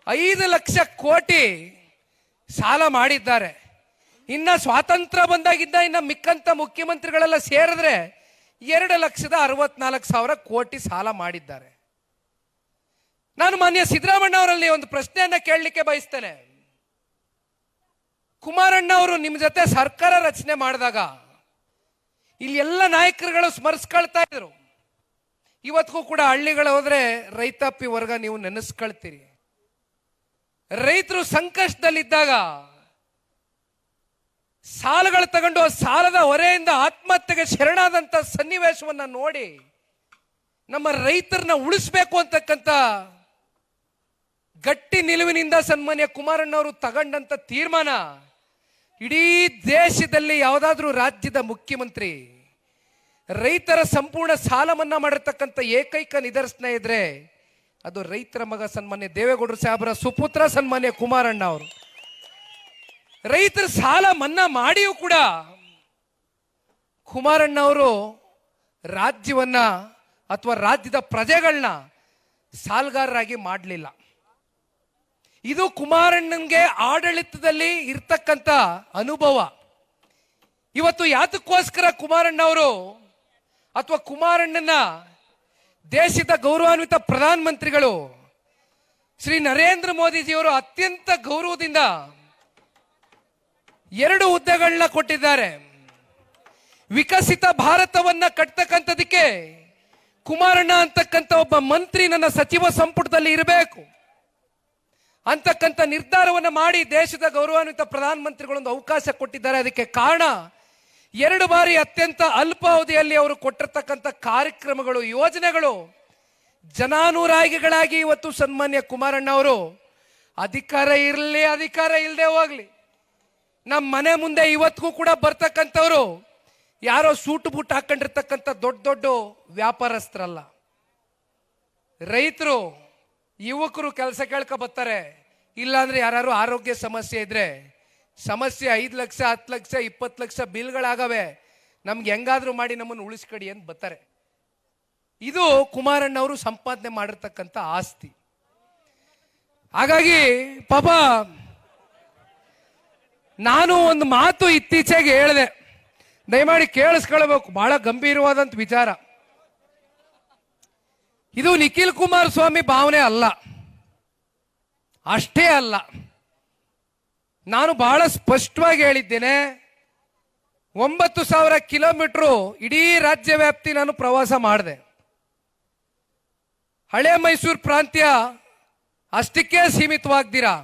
A: 5 ಲಕ್ಷ ಕೋಟಿ ಸಾಲ ಮಾಡಿದ್ದಾರೆ. ಇನ್ನ ಸ್ವಾತಂತ್ರ್ಯ ಬಂದಾಗಿದ್ದ ಇನ್ನ ಮಿಕ್ಕಂತ ಮುಖ್ಯಮಂತ್ರಿಗಳೆಲ್ಲ ಸೇರಿದ್ರೆ 2,64,000 ಕೋಟಿ ಸಾಲ ಮಾಡಿದ್ದಾರೆ. ನಾನು ಮಾನ್ಯ ಸಿದ್ದರಾಮಣ್ಣ ಅವರಲ್ಲಿ ಒಂದು ಪ್ರಶ್ನೆಯನ್ನ ಕೇಳಲಿಕ್ಕೆ ಬಯಸ್ತೇನೆ. ಕುಮಾರಣ್ಣ ಅವರು ನಿಮ್ಮ ಜೊತೆ ಸರ್ಕಾರ ರಚನೆ ಮಾಡಿದಾಗ ಇಲ್ಲಿ ಎಲ್ಲ ನಾಯಕರುಗಳು ಸ್ಮರಿಸ್ಕೊಳ್ತಾ ಇದ್ರು. ಇವತ್ತಿಗೂ ಕೂಡ ಹಳ್ಳಿಗಳು ಹೋದ್ರೆ ರೈತಾಪಿ ವರ್ಗ ನೀವು ನೆನೆಸ್ಕೊಳ್ತೀರಿ. ರೈತರು ಸಂಕಷ್ಟದಲ್ಲಿದ್ದಾಗ ಸಾಲಗಳು ತಗೊಂಡು ಸಾಲದ ಹೊರೆಯಿಂದ ಆತ್ಮಹತ್ಯೆಗೆ ಶರಣಾದಂತ ಸನ್ನಿವೇಶವನ್ನ ನೋಡಿ ನಮ್ಮ ರೈತರನ್ನ ಉಳಿಸ್ಬೇಕು ಅಂತಕ್ಕಂಥ ಗಟ್ಟಿ ನಿಲುವಿನಿಂದ ಸನ್ಮಾನ್ಯ ಕುಮಾರಣ್ಣ ಅವರು ತಗೊಂಡಂತ ತೀರ್ಮಾನ ಇಡೀ ದೇಶದಲ್ಲಿ ಯಾವುದಾದ್ರೂ ರಾಜ್ಯದ ಮುಖ್ಯಮಂತ್ರಿ ರೈತರ ಸಂಪೂರ್ಣ ಸಾಲ ಮನ್ನಾ ಮಾಡಿರ್ತಕ್ಕಂಥ ಏಕೈಕ ನಿದರ್ಶನ ಇದ್ರೆ ಅದು ರೈತರ ಮಗ ಸನ್ಮಾನ್ಯ ದೇವೇಗೌಡರು ಸಾಹೇಬರ ಸುಪುತ್ರ ಸನ್ಮಾನ್ಯ ಕುಮಾರಣ್ಣ ಅವರು. ರೈತರ ಸಾಲ ಮನ್ನಾ ಮಾಡಿಯೂ ಕೂಡ ಕುಮಾರಣ್ಣ ಅವರು ರಾಜ್ಯವನ್ನ ಅಥವಾ ರಾಜ್ಯದ ಪ್ರಜೆಗಳನ್ನ ಸಾಲಗಾರರಾಗಿ ಮಾಡಲಿಲ್ಲ. ಇದು ಕುಮಾರಣ್ಣನ್ಗೆ ಆಡಳಿತದಲ್ಲಿ ಇರ್ತಕ್ಕಂಥ ಅನುಭವ. ಇವತ್ತು ಯಾತಕ್ಕೋಸ್ಕರ ಕುಮಾರಣ್ಣ ಅವರು ಅಥವಾ ಕುಮಾರಣ್ಣನ ದೇಶದ ಗೌರವಾನ್ವಿತ ಪ್ರಧಾನ ಮಂತ್ರಿಗಳು ಶ್ರೀ ನರೇಂದ್ರ ಮೋದಿಜಿಯವರು ಅತ್ಯಂತ ಗೌರವದಿಂದ 2 ಹುದ್ದೆಗಳನ್ನ ಕೊಟ್ಟಿದ್ದಾರೆ. ವಿಕಸಿತ ಭಾರತವನ್ನ ಕಟ್ತಕ್ಕಂಥದಕ್ಕೆ ಕುಮಾರಣ್ಣ ಅಂತಕ್ಕಂಥ ಒಬ್ಬ ಮಂತ್ರಿ ನನ್ನ ಸಚಿವ ಸಂಪುಟದಲ್ಲಿ ಇರಬೇಕು ಅಂತಕ್ಕಂಥ ನಿರ್ಧಾರವನ್ನು ಮಾಡಿ ದೇಶದ ಗೌರವಾನ್ವಿತ ಪ್ರಧಾನ ಮಂತ್ರಿಗಳೊಂದು ಅವಕಾಶ ಕೊಟ್ಟಿದ್ದಾರೆ. ಅದಕ್ಕೆ ಕಾರಣ 2 ಬಾರಿ ಅತ್ಯಂತ ಅಲ್ಪಾವಧಿಯಲ್ಲಿ ಅವರು ಕೊಟ್ಟಿರ್ತಕ್ಕಂಥ ಕಾರ್ಯಕ್ರಮಗಳು, ಯೋಜನೆಗಳು ಜನಾನುರಾಗಿಗಳಾಗಿ ಇವತ್ತು ಸನ್ಮಾನ್ಯ ಕುಮಾರಣ್ಣ ಅವರು ಅಧಿಕಾರ ಇರಲಿ ಅಧಿಕಾರ ಇಲ್ಲದೆ ಹೋಗ್ಲಿ ನಮ್ಮ ಮನೆ ಮುಂದೆ ಇವತ್ತಿಗೂ ಕೂಡ ಬರ್ತಕ್ಕಂಥವ್ರು ಯಾರೋ ಸೂಟು ಬೂಟ್ ಹಾಕೊಂಡಿರ್ತಕ್ಕಂಥ ದೊಡ್ಡ ದೊಡ್ಡ ವ್ಯಾಪಾರಸ್ಥರಲ್ಲ. ರೈತರು ಯುವಕರು ಕೆಲಸ ಕೇಳ್ಕೊ ಬರ್ತಾರೆ. ಇಲ್ಲಾಂದ್ರೆ ಯಾರು ಆರೋಗ್ಯ ಸಮಸ್ಯೆ ಇದ್ರೆ ಸಮಸ್ಯೆ 5 ಲಕ್ಷ 10 ಲಕ್ಷ 20 ಲಕ್ಷ ಬಿಲ್ಗಳಾಗವೆ, ನಮ್ಗೆ ಹೆಂಗಾದ್ರೂ ಮಾಡಿ ನಮ್ಮನ್ನು ಉಳಿಸ್ಕಡಿ ಅಂತ ಬರ್ತಾರೆ. ಇದು ಕುಮಾರಣ್ಣ ಅವರು ಸಂಪಾದನೆ ಮಾಡಿರ್ತಕ್ಕಂಥ ಆಸ್ತಿ. ಹಾಗಾಗಿ ಪಾಪ ನಾನು ಒಂದು ಮಾತು ಇತ್ತೀಚೆಗೆ ಹೇಳಿದೆ, ದಯಮಾಡಿ ಕೇಳಿಸ್ಕೊಳ್ಬೇಕು, ಬಹಳ ಗಂಭೀರವಾದಂತ ವಿಚಾರ. ಇದು ನಿಖಿಲ್ ಕುಮಾರಸ್ವಾಮಿ ಭಾವನೆ ಅಲ್ಲ, ಅಷ್ಟೇ ಅಲ್ಲ. ನಾನು ಬಹಳ ಸ್ಪಷ್ಟವಾಗಿ ಹೇಳಿದ್ದೇನೆ, 9,000 ಕಿಲೋಮೀಟರ್ ಇಡೀ ರಾಜ್ಯ ವ್ಯಾಪ್ತಿ ನಾನು ಪ್ರವಾಸ ಮಾಡಿದೆ. ಹಳೆ ಮೈಸೂರು ಪ್ರಾಂತ್ಯ ಅಷ್ಟಕ್ಕೆ ಸೀಮಿತವಾಗ್ದಿರಾ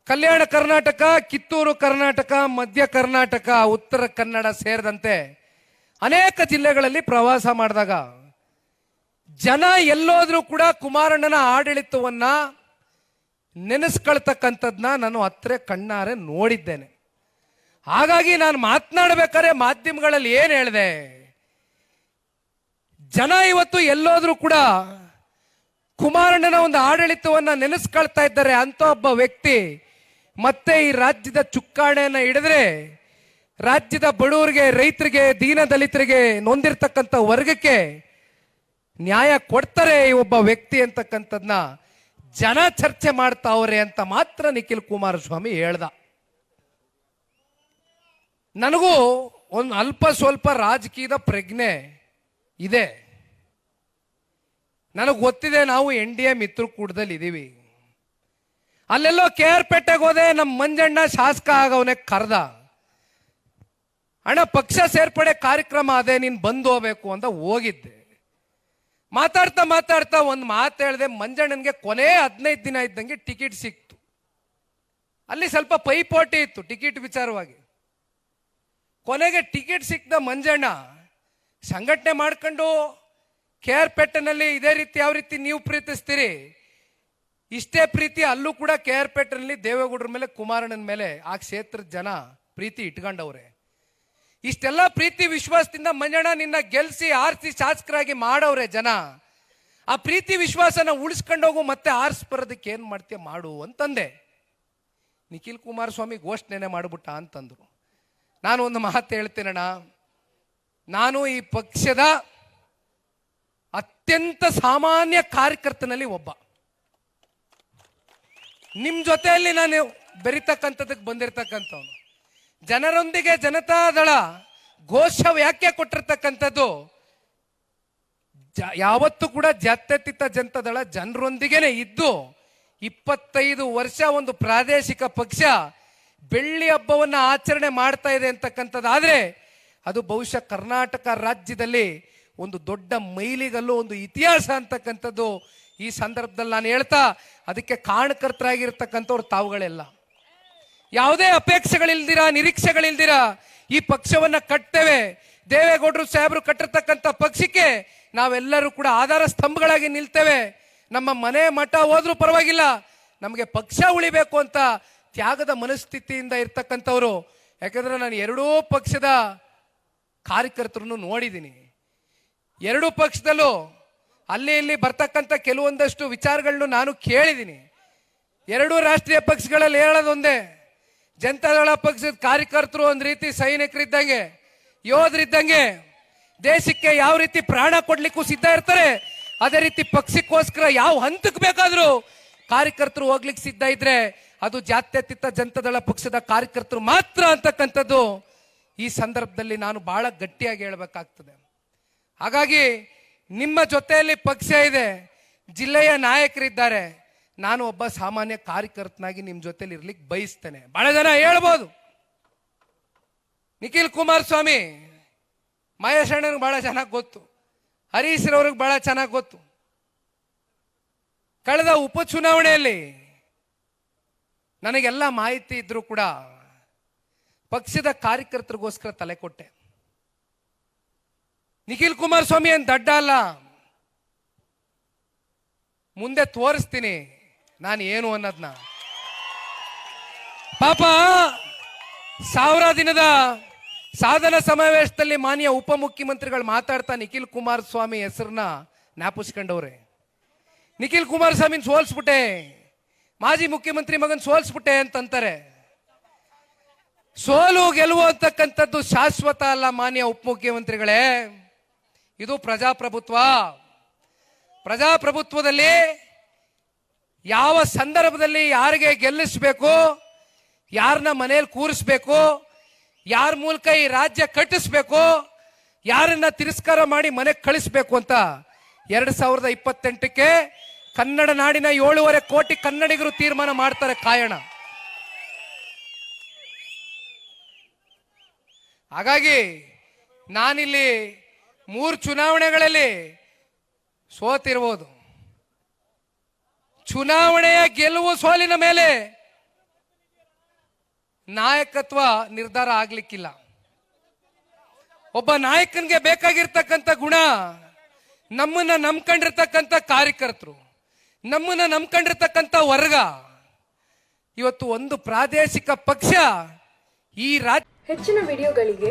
A: ಕಲ್ಯಾಣ ಕರ್ನಾಟಕ, ಕಿತ್ತೂರು ಕರ್ನಾಟಕ, ಮಧ್ಯ ಕರ್ನಾಟಕ, ಉತ್ತರ ಕನ್ನಡ ಸೇರಿದಂತೆ ಅನೇಕ ಜಿಲ್ಲೆಗಳಲ್ಲಿ ಪ್ರವಾಸ ಮಾಡಿದಾಗ ಜನ ಎಲ್ಲೋದ್ರೂ ಕೂಡ ಕುಮಾರಣ್ಣನ ಆಡಳಿತವನ್ನ ನೆನೆಸ್ಕೊಳ್ತಕ್ಕಂಥದ್ನ ನಾನು ಹತ್ರ ಕಣ್ಣಾರೆ ನೋಡಿದ್ದೇನೆ. ಹಾಗಾಗಿ ನಾನು ಮಾತನಾಡಬೇಕಾದ್ರೆ ಮಾಧ್ಯಮಗಳಲ್ಲಿ ಏನ್ ಹೇಳಿದೆ, ಜನ ಇವತ್ತು ಎಲ್ಲೋದ್ರೂ ಕೂಡ ಕುಮಾರಣ್ಣನ ಒಂದು ಆಡಳಿತವನ್ನ ನೆನೆಸ್ಕೊಳ್ತಾ ಇದ್ದಾರೆ ಅಂತ ಒಬ್ಬ ವ್ಯಕ್ತಿ ಮತ್ತೆ ಈ ರಾಜ್ಯದ ಚುಕ್ಕಾಣಿಯನ್ನ ಹಿಡಿದ್ರೆ ರಾಜ್ಯದ ಬಡವರಿಗೆ, ರೈತರಿಗೆ, ದೀನ ದಲಿತರಿಗೆ, ನೊಂದಿರ್ತಕ್ಕಂಥ ವರ್ಗಕ್ಕೆ ನ್ಯಾಯ ಕೊಡ್ತಾರೆ ಈ ಒಬ್ಬ ವ್ಯಕ್ತಿ ಅಂತಕ್ಕಂಥದ್ನ ಜನ ಚರ್ಚೆ ಮಾಡ್ತಾವ್ರೆ ಅಂತ ಮಾತ್ರ ನಿಖಿಲ್ ಕುಮಾರಸ್ವಾಮಿ ಹೇಳ್ದ. ನನಗೂ ಒಂದು ಅಲ್ಪ ಸ್ವಲ್ಪ ರಾಜಕೀಯದ ಪ್ರಜ್ಞೆ ಇದೆ. ನನಗೆ ಗೊತ್ತಿದೆ, ನಾವು NDA ಮಿತ್ರಕೂಟದಲ್ಲಿ ಇದೀವಿ. ಅಲ್ಲೆಲ್ಲೋ KR ಪೇಟೆಗೆ ಹೋದೆ, ನಮ್ಮ ಮಂಜಣ್ಣ ಶಾಸಕ ಆಗವನೇ ಕರ್ದ, ಅಣ್ಣ ಪಕ್ಷ ಸೇರ್ಪಡೆ ಕಾರ್ಯಕ್ರಮ ಅದೇ, ನೀನ್ ಬಂದು ಹೋಗ್ಬೇಕು ಅಂತ ಹೋಗಿದ್ದೆ. ಮಾತಾಡ್ತಾ ಮಾತಾಡ್ತಾ ಒಂದು ಮಾತು ಹೇಳಿದೆ, ಮಂಜಣ್ಣನ್ಗೆ ಕೊನೆ 15 ದಿನ ಇದ್ದಂಗೆ ಟಿಕೆಟ್ ಸಿಕ್ತು. ಅಲ್ಲಿ ಸ್ವಲ್ಪ ಪೈಪೋಟಿ ಇತ್ತು ಟಿಕೆಟ್ ವಿಚಾರವಾಗಿ. ಕೊನೆಗೆ ಟಿಕೆಟ್ ಸಿಕ್ದ ಮಂಜಣ್ಣ ಸಂಘಟನೆ ಮಾಡ್ಕೊಂಡು KR ಪೇಟೆನಲ್ಲಿ ಇದೇ ರೀತಿ ಯಾವ ರೀತಿ ನೀವು ಪ್ರೀತಿಸ್ತೀರಿ, ಇಷ್ಟೇ ಪ್ರೀತಿ ಅಲ್ಲೂ ಕೂಡ KR ಪೇಟೆನಲ್ಲಿ ದೇವೇಗೌಡರ ಮೇಲೆ, ಕುಮಾರಣ್ಣನ ಮೇಲೆ ಆ ಕ್ಷೇತ್ರದ ಜನ ಪ್ರೀತಿ ಇಟ್ಕೊಂಡವ್ರೆ. ಇಷ್ಟೆಲ್ಲ ಪ್ರೀತಿ ವಿಶ್ವಾಸದಿಂದ ಮಂಜಣ್ಣ ನಿನ್ನ ಗೆಲ್ಸಿ ಆರಿಸಿ ಶಾಸಕರಾಗಿ ಮಾಡವ್ರೆ ಜನ. ಆ ಪ್ರೀತಿ ವಿಶ್ವಾಸನ ಉಳಿಸ್ಕೊಂಡೋಗು, ಮತ್ತೆ ಆರಿಸ್ಬರೋದಕ್ಕೆ ಏನ್ ಮಾಡ್ತೀಯ ಮಾಡು ಅಂತಂದೆ. ನಿಖಿಲ್ ಕುಮಾರಸ್ವಾಮಿ ಘೋಷಣೆನೆ ಮಾಡ್ಬಿಟ್ಟ ಅಂತಂದ್ರು. ನಾನು ಒಂದು ಮಾತು ಹೇಳ್ತೇನಣ್ಣ, ನಾನು ಈ ಪಕ್ಷದ ಅತ್ಯಂತ ಸಾಮಾನ್ಯ ಕಾರ್ಯಕರ್ತನಲ್ಲಿ ಒಬ್ಬ. ನಿಮ್ ಜೊತೆಯಲ್ಲಿ ನಾನು ಬೆರಿತಕ್ಕಂಥದಕ್ಕೆ ಬಂದಿರತಕ್ಕಂಥವ್ನು. ಜನರೊಂದಿಗೆ ಜನತಾದಳ ಘೋಷ ವ್ಯಾಖ್ಯೆ ಕೊಟ್ಟಿರ್ತಕ್ಕಂಥದ್ದು ಯಾವತ್ತೂ ಕೂಡ ಜಾತ್ಯತೀತ ಜನತಾದಳ ಜನರೊಂದಿಗೆನೆ ಇದ್ದು 25 ವರ್ಷ ಒಂದು ಪ್ರಾದೇಶಿಕ ಪಕ್ಷ ಬೆಳ್ಳಿ ಹಬ್ಬವನ್ನ ಆಚರಣೆ ಮಾಡ್ತಾ ಇದೆ ಅಂತಕ್ಕಂಥದ್ದಾದ್ರೆ ಅದು ಬಹುಶಃ ಕರ್ನಾಟಕ ರಾಜ್ಯದಲ್ಲಿ ಒಂದು ದೊಡ್ಡ ಮೈಲಿಗಲ್ಲು, ಒಂದು ಇತಿಹಾಸ ಅಂತಕ್ಕಂಥದ್ದು ಈ ಸಂದರ್ಭದಲ್ಲಿ ನಾನು ಹೇಳ್ತಾ, ಅದಕ್ಕೆ ಕಾರಣಕರ್ತರಾಗಿರ್ತಕ್ಕಂಥವ್ರು ತಾವುಗಳೆಲ್ಲ. ಯಾವುದೇ ಅಪೇಕ್ಷೆಗಳಿಲ್ದಿರ, ನಿರೀಕ್ಷೆಗಳಿಲ್ದಿರ ಈ ಪಕ್ಷವನ್ನ ಕಟ್ತೇವೆ. ದೇವೇಗೌಡರು ಸಾಹೇಬರು ಕಟ್ಟಿರ್ತಕ್ಕಂಥ ಪಕ್ಷಕ್ಕೆ ನಾವೆಲ್ಲರೂ ಕೂಡ ಆಧಾರ ಸ್ತಂಭಗಳಾಗಿ ನಿಲ್ತೇವೆ. ನಮ್ಮ ಮನೆ ಮಠ ಹೋದ್ರೂ ಪರವಾಗಿಲ್ಲ, ನಮಗೆ ಪಕ್ಷ ಉಳಿಬೇಕು ಅಂತ ತ್ಯಾಗದ ಮನಸ್ಥಿತಿಯಿಂದ ಇರ್ತಕ್ಕಂಥವ್ರು. ಯಾಕಂದ್ರೆ ನಾನು ಎರಡೂ ಪಕ್ಷದ ಕಾರ್ಯಕರ್ತರನ್ನು ನೋಡಿದ್ದೀನಿ. ಎರಡೂ ಪಕ್ಷದಲ್ಲೂ ಅಲ್ಲಿ ಇಲ್ಲಿ ಬರ್ತಕ್ಕಂಥ ಕೆಲವೊಂದಷ್ಟು ವಿಚಾರಗಳನ್ನು ನಾನು ಕೇಳಿದ್ದೀನಿ. ಎರಡೂ ರಾಷ್ಟ್ರೀಯ ಪಕ್ಷಗಳಲ್ಲಿ ಹೇಳೋದೊಂದೇ, ಜನತಾದಳ ಪಕ್ಷದ ಕಾರ್ಯಕರ್ತರು ಒಂದ್ ರೀತಿ ಸೈನಿಕರಿದ್ದಂಗೆ, ಯೋಧರಿದ್ದಂಗೆ, ದೇಶಕ್ಕೆ ಯಾವ ರೀತಿ ಪ್ರಾಣ ಕೊಡ್ಲಿಕ್ಕೂ ಸಿದ್ಧ ಇರ್ತಾರೆ, ಅದೇ ರೀತಿ ಪಕ್ಷಕ್ಕೋಸ್ಕರ ಯಾವ ಹಂತಕ್ಕೆ ಬೇಕಾದ್ರೂ ಕಾರ್ಯಕರ್ತರು ಹೋಗ್ಲಿಕ್ಕೆ ಸಿದ್ಧ ಇದ್ರೆ ಅದು ಜಾತ್ಯತೀತ ಜನತಾದಳ ಪಕ್ಷದ ಕಾರ್ಯಕರ್ತರು ಮಾತ್ರ ಅಂತಕ್ಕಂಥದ್ದು ಈ ಸಂದರ್ಭದಲ್ಲಿ ನಾನು ಬಹಳ ಗಟ್ಟಿಯಾಗಿ ಹೇಳ್ಬೇಕಾಗ್ತದೆ. ಹಾಗಾಗಿ ನಿಮ್ಮ ಜೊತೆಯಲ್ಲಿ ಪಕ್ಷ ಇದೆ, ಜಿಲ್ಲೆಯ ನಾಯಕರಿದ್ದಾರೆ, ನಾನು ಒಬ್ಬ ಸಾಮಾನ್ಯ ಕಾರ್ಯಕರ್ತನಾಗಿ ನಿಮ್ ಜೊತೆಲಿ ಇರ್ಲಿಕ್ಕೆ ಬಯಸ್ತೇನೆ. ಬಹಳ ಜನ ಹೇಳ್ಬೋದು ನಿಖಿಲ್ ಕುಮಾರಸ್ವಾಮಿ, ಮಹೇಶ್ ಅಣ್ಣನಿಗೆ ಬಹಳ ಚೆನ್ನಾಗಿ ಗೊತ್ತು, ಹರೀಶ್ ರವ್ರಿಗೆ ಬಹಳ ಚೆನ್ನಾಗಿ ಗೊತ್ತು. ಕಳೆದ ಉಪಚುನಾವಣೆಯಲ್ಲಿ ನನಗೆಲ್ಲ ಮಾಹಿತಿ ಇದ್ರೂ ಕೂಡ ಪಕ್ಷದ ಕಾರ್ಯಕರ್ತರಿಗೋಸ್ಕರ ತಲೆ ಕೊಟ್ಟೆ. ನಿಖಿಲ್ ಕುಮಾರಸ್ವಾಮಿ ಏನ್ ದಡ್ಡ ಅಲ್ಲ, ಮುಂದೆ ತೋರಿಸ್ತೀನಿ ನಾನು ಏನು ಅನ್ನೋದನ್ನ. ಪಾಪ 1000 ದಿನದ ಸಾಧನಾ ಸಮಾವೇಶದಲ್ಲಿ ಮಾನ್ಯ ಉಪಮುಖ್ಯಮಂತ್ರಿಗಳು ಮಾತಾಡ್ತಾ ನಿಖಿಲ್ ಕುಮಾರಸ್ವಾಮಿ ಹೆಸರನ್ನ ಜ್ಞಾಪಿಸ್ಕೊಂಡವ್ರೆ. ನಿಖಿಲ್ ಕುಮಾರಸ್ವಾಮಿನ ಸೋಲ್ಸ್ಬಿಟ್ಟೆ, ಮಾಜಿ ಮುಖ್ಯಮಂತ್ರಿ ಮಗನ್ ಸೋಲ್ಸ್ಬಿಟ್ಟೆ ಅಂತಂತಾರೆ. ಸೋಲು ಗೆಲುವು ಅಂತಕ್ಕಂಥದ್ದು ಶಾಶ್ವತ ಅಲ್ಲ ಮಾನ್ಯ ಉಪಮುಖ್ಯಮಂತ್ರಿಗಳೇ, ಇದು ಪ್ರಜಾಪ್ರಭುತ್ವ. ಪ್ರಜಾಪ್ರಭುತ್ವದಲ್ಲಿ ಯಾವ ಸಂದರ್ಭದಲ್ಲಿ ಯಾರಿಗೆ ಗೆಲ್ಲಿಸ್ಬೇಕು, ಯಾರನ್ನ ಮನೆಯಲ್ಲಿ ಕೂರಿಸ್ಬೇಕು, ಯಾರ ಮೂಲಕ ಈ ರಾಜ್ಯ ಕಟ್ಟಿಸ್ಬೇಕು, ಯಾರನ್ನ ತಿರಸ್ಕಾರ ಮಾಡಿ ಮನೆಗೆ ಕಳಿಸ್ಬೇಕು ಅಂತ 2028ಕ್ಕೆ ಕನ್ನಡ ನಾಡಿನ 7.5 ಕೋಟಿ ಕನ್ನಡಿಗರು ತೀರ್ಮಾನ ಮಾಡ್ತಾರೆ. ಕಾಯೋಣ. ಹಾಗಾಗಿ ನಾನಿಲ್ಲಿ 3 ಚುನಾವಣೆಗಳಲ್ಲಿ ಸೋತಿರ್ಬೋದು. ಚುನಾವಣೆಯ ಗೆಲುವು ಸೋಲಿನ ಮೇಲೆ ನಾಯಕತ್ವ ನಿರ್ಧಾರ ಆಗ್ಲಿಕ್ಕಿಲ್ಲ. ಒಬ್ಬ ನಾಯಕನಿಗೆ ಬೇಕಾಗಿರ್ತಕ್ಕಂಥ ಗುಣ ನಮ್ಮನ್ನ ನಂಬ್ಕೊಂಡಿರ್ತಕ್ಕಂಥ ಕಾರ್ಯಕರ್ತರು, ನಮ್ಮನ್ನ ನಂಬ್ಕೊಂಡಿರ್ತಕ್ಕಂಥ ವರ್ಗ ಇವತ್ತು ಒಂದು ಪ್ರಾದೇಶಿಕ ಪಕ್ಷ ಈ
B: ಹೆಚ್ಚಿನ ವಿಡಿಯೋಗಳಿಗೆ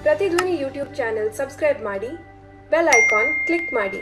B: ಪ್ರತಿಧ್ವನಿ ಯೂಟ್ಯೂಬ್ ಚಾನೆಲ್ ಸಬ್ಸ್ಕ್ರೈಬ್ ಮಾಡಿ, ಬೆಲ್ ಐಕಾನ್ ಕ್ಲಿಕ್ ಮಾಡಿ.